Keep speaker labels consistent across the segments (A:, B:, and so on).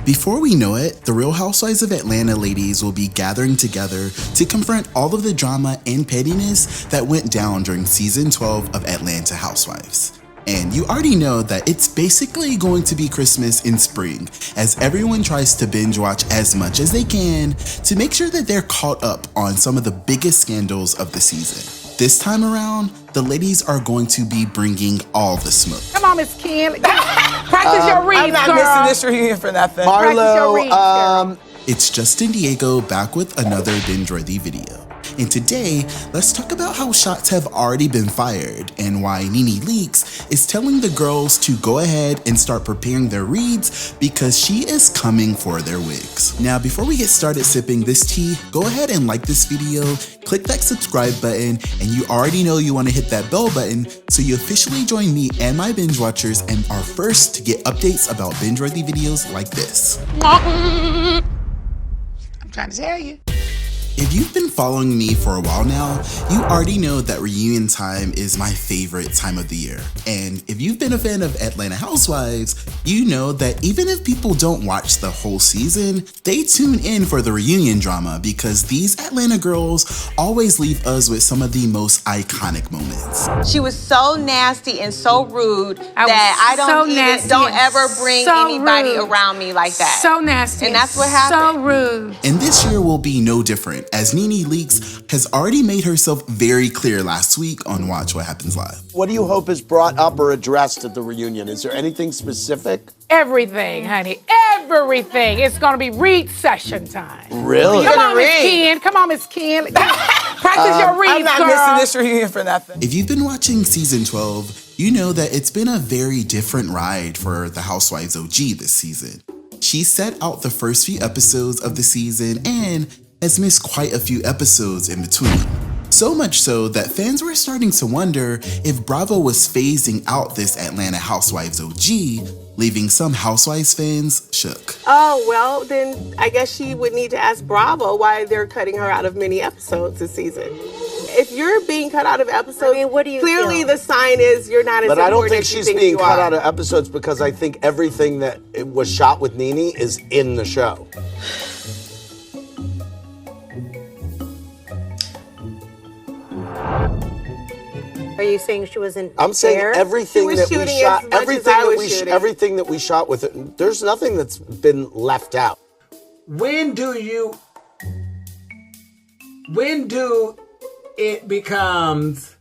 A: Before we know it, the Real Housewives of Atlanta ladies will be gathering together to confront all of the drama and pettiness that went down during season 12 of Atlanta Housewives. And you already know that it's basically going to be Christmas in spring, as everyone tries to binge watch as much as they can to make sure that they're caught up on some of the biggest scandals of the season. This time around, the ladies are going to be bringing all the smoke.
B: Come on, Miss Ken. Practice your reads,
C: I'm not missing this reunion for nothing.
B: Marlo,
A: It's Justin Diego back with another Bingeworthy video. And today, let's talk about how shots have already been fired and why Nene Leakes is telling the girls to go ahead and start preparing their reads because she is coming for their wigs. Now, before we get started sipping this tea, go ahead and like this video, click that subscribe button, and you already know you want to hit that bell button so you officially join me and my binge watchers and are first to get updates about Bingeworthy videos like this.
C: I'm trying to tell you.
A: If you've been following me for a while now, you already know that reunion time is my favorite time of the year. And if you've been a fan of Atlanta Housewives, you know that even if people don't watch the whole season, they tune in for the reunion drama because these Atlanta girls always leave us with some of the most iconic moments.
D: She was so nasty and so rude that I don't ever bring anybody around me like that.
B: So nasty.
D: And that's what happened.
B: So rude.
A: And this year will be no different, as Nene Leakes has already made herself very clear last week on Watch What Happens Live.
E: What do you hope is brought up or addressed at the reunion? Is there anything specific?
B: Everything, honey. Everything. It's going to be read session time.
E: Really?
B: Come on, Miss Ken. Come on, Miss Ken. Practice your reads,
C: I'm not missing this reunion for nothing.
A: If you've been watching season 12, you know that it's been a very different ride for the Housewives OG this season. She set out the first few episodes of the season and has missed quite a few episodes in between. So much so that fans were starting to wonder if Bravo was phasing out this Atlanta Housewives OG, leaving some Housewives fans shook.
F: Oh, well, then I guess she would need to ask Bravo why they're cutting her out of many episodes this season. If you're being cut out of episodes,
G: what do you
F: clearly
G: feel?
F: the sign is you're not as
E: But I don't
F: important
E: think
F: as you
E: she's
F: think
E: being
F: you
E: cut
F: are.
E: out of episodes because I think everything that was shot with Nene is in the show.
G: Are you saying she wasn't
E: I'm saying
G: there?
E: everything
F: She was
E: that we
F: shooting
E: shot,
F: as much
E: everything
F: as I
E: that
F: was shooting.
E: everything that we shot with it. There's nothing that's been left out.
C: When do it becomes...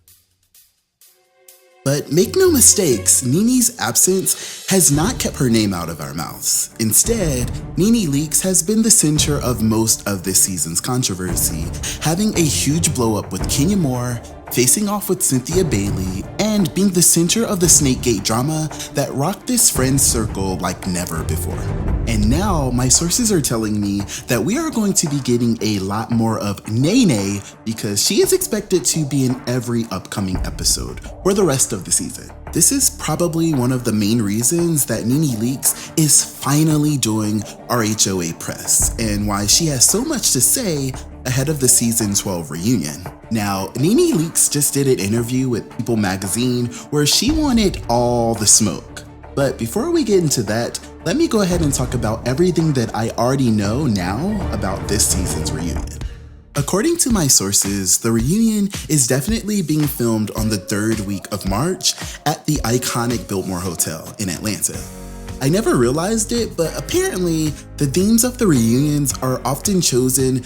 A: But make no mistakes, Nene's absence has not kept her name out of our mouths. Instead, Nene Leakes has been the center of most of this season's controversy, having a huge blow up with Kenya Moore, facing off with Cynthia Bailey, and being the center of the Snakegate drama that rocked this friend circle like never before. And now, my sources are telling me that we are going to be getting a lot more of Nene because she is expected to be in every upcoming episode for the rest of the season. This is probably one of the main reasons that Nene Leakes is finally doing RHOA press and why she has so much to say ahead of the season 12 reunion. Now, Nene Leakes just did an interview with People magazine where she wanted all the smoke. But before we get into that, let me go ahead and talk about everything that I already know now about this season's reunion. According to my sources, the reunion is definitely being filmed on the 3rd week of March at the iconic Biltmore Hotel in Atlanta. I never realized it, but apparently the themes of the reunions are often chosen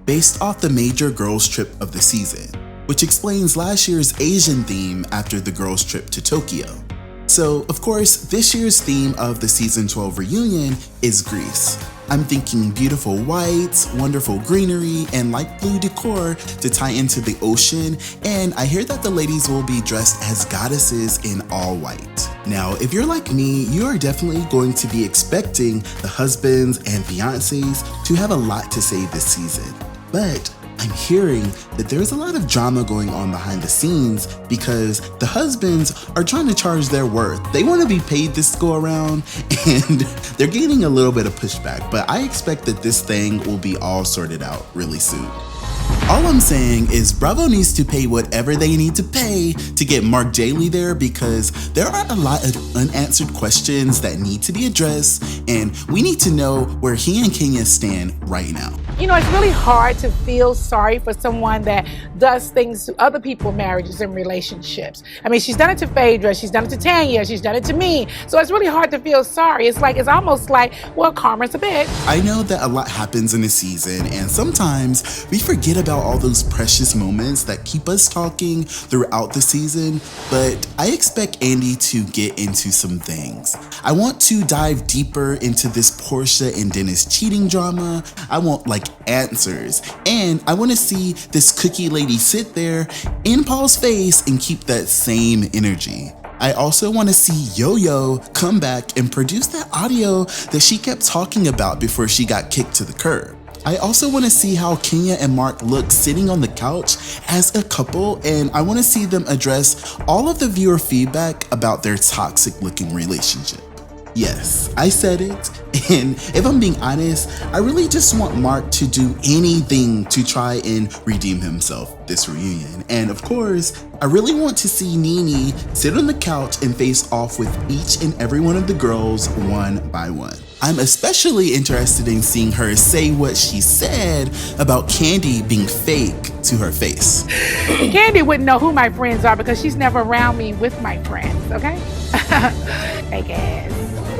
A: based off the major girls' trip of the season, which explains last year's Asian theme after the girls' trip to Tokyo. So, of course, this year's theme of the season 12 reunion is Greece. I'm thinking beautiful whites, wonderful greenery, and light blue decor to tie into the ocean, and I hear that the ladies will be dressed as goddesses in all white. Now, if you're like me, you are definitely going to be expecting the husbands and fiancés to have a lot to say this season. But I'm hearing that there's a lot of drama going on behind the scenes because the husbands are trying to charge their worth. They want to be paid this go around and they're getting a little bit of pushback, but I expect that this thing will be all sorted out really soon. All I'm saying is Bravo needs to pay whatever they need to pay to get Mark Jaley there, because there are a lot of unanswered questions that need to be addressed, and we need to know where he and Kenya stand right now.
B: You know, it's really hard to feel sorry for someone that does things to other people's marriages and relationships. I mean, she's done it to Phaedra, she's done it to Tanya, she's done it to me. So it's really hard to feel sorry. It's almost like, well, karma's a bitch.
A: I know that a lot happens in a season, and sometimes we forget about all those precious moments that keep us talking throughout the season, but I expect Andy to get into some things. I want to dive deeper into this Portia and Dennis cheating drama. I want answers, and I want to see this cookie lady sit there in Paul's face and keep that same energy. I also want to see Yo-Yo come back and produce that audio that she kept talking about before she got kicked to the curb. I also want to see how Kenya and Mark look sitting on the couch as a couple, and I want to see them address all of the viewer feedback about their toxic looking relationship. Yes, I said it, and if I'm being honest, I really just want Mark to do anything to try and redeem himself this reunion. And of course, I really want to see Nene sit on the couch and face off with each and every one of the girls one by one. I'm especially interested in seeing her say what she said about Kandi being fake to her face.
B: Kandi wouldn't know who my friends are because she's never around me with my friends, okay? Fake ass.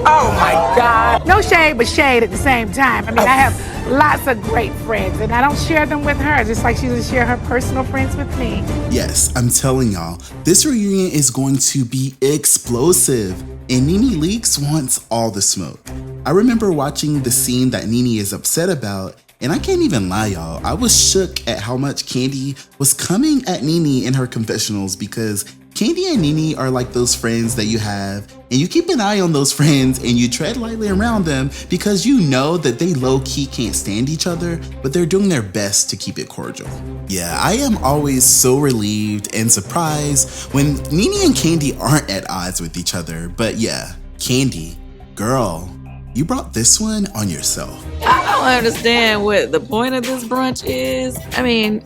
B: Oh my God. No shade, but shade at the same time. I mean, I have lots of great friends, and I don't share them with her, just like she doesn't share her personal friends with me.
A: Yes, I'm telling y'all, this reunion is going to be explosive, and Nene Leakes wants all the smoke. I remember watching the scene that Nene is upset about, and I can't even lie, y'all, I was shook at how much Kandi was coming at Nene in her confessionals, because Kandi and Nene are like those friends that you have, and you keep an eye on those friends and you tread lightly around them because you know that they low-key can't stand each other, but they're doing their best to keep it cordial. Yeah, I am always so relieved and surprised when Nene and Kandi aren't at odds with each other, but yeah, Kandi, girl, you brought this one on yourself.
H: I don't understand what the point of this brunch is. I mean,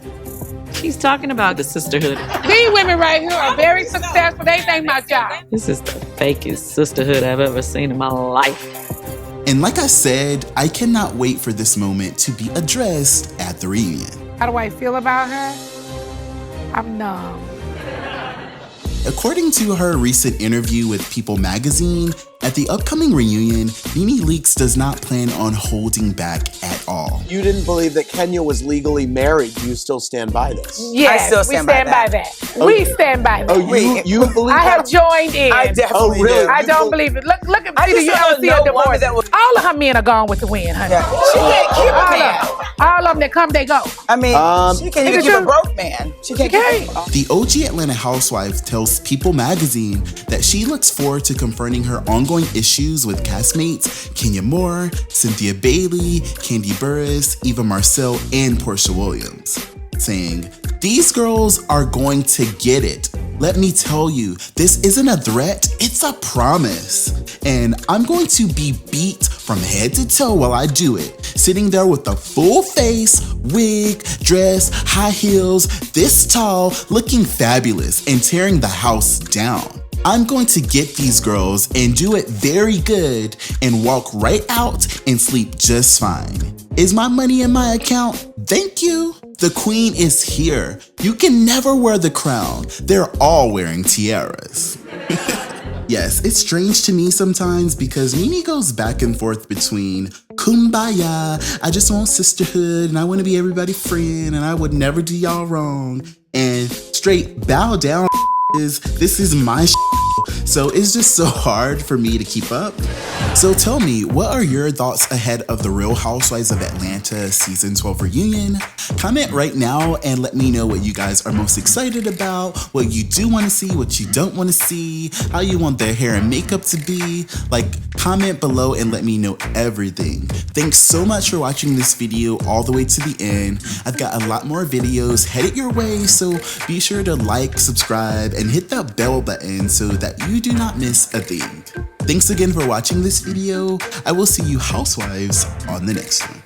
H: she's talking about the sisterhood.
B: These women right here are very successful. They think my job.
H: This is the fakest sisterhood I've ever seen in my life.
A: And like I said, I cannot wait for this moment to be addressed at the reunion.
B: How do I feel about her? I'm numb.
A: According to her recent interview with People magazine, at the upcoming reunion, Nene Leakes does not plan on holding back at all.
E: You didn't believe that Kenya was legally married. Do you still stand by this?
B: Yes,
C: I still stand by that.
B: We stand by that.
E: Oh, you believe
B: I
E: that?
B: have joined in.
C: I definitely do.
B: I don't believe it. Look at
C: I
B: Peter,
C: just
B: you
C: don't
B: ever see
C: know
B: a divorce.
C: that was-
B: All of her men are gone with the wind, honey.
C: Yeah. She can't keep a man.
B: All of them that come, they go.
C: I mean, she can't even
B: Is it
C: keep a
B: true?
C: broke man. She can't keep a
A: The OG Atlanta Housewives tells People magazine that she looks forward to confronting her ongoing issues with castmates Kenya Moore, Cynthia Bailey, Kandi Burruss, Eva Marcel, and Portia Williams, saying, "These girls are going to get it. Let me tell you, this isn't a threat, it's a promise. And I'm going to be beat from head to toe while I do it, sitting there with a full face, wig, dress, high heels, this tall, looking fabulous, and tearing the house down. I'm going to get these girls and do it very good and walk right out and sleep just fine. Is my money in my account? Thank you. The queen is here. You can never wear the crown. They're all wearing tiaras." Yes, it's strange to me sometimes because Nene goes back and forth between kumbaya, I just want sisterhood and I want to be everybody's friend and I would never do y'all wrong, and straight bow down this is my so it's just so hard for me to keep up. So tell me, what are your thoughts ahead of the Real Housewives of Atlanta Season 12 reunion? Comment right now and let me know what you guys are most excited about, what you do want to see, what you don't want to see, how you want their hair and makeup to be. Comment below and let me know everything. Thanks so much for watching this video all the way to the end. I've got a lot more videos headed your way, so be sure to like, subscribe, and hit that bell button so that you do not miss a thing. Thanks again for watching this video. I will see you housewives on the next one.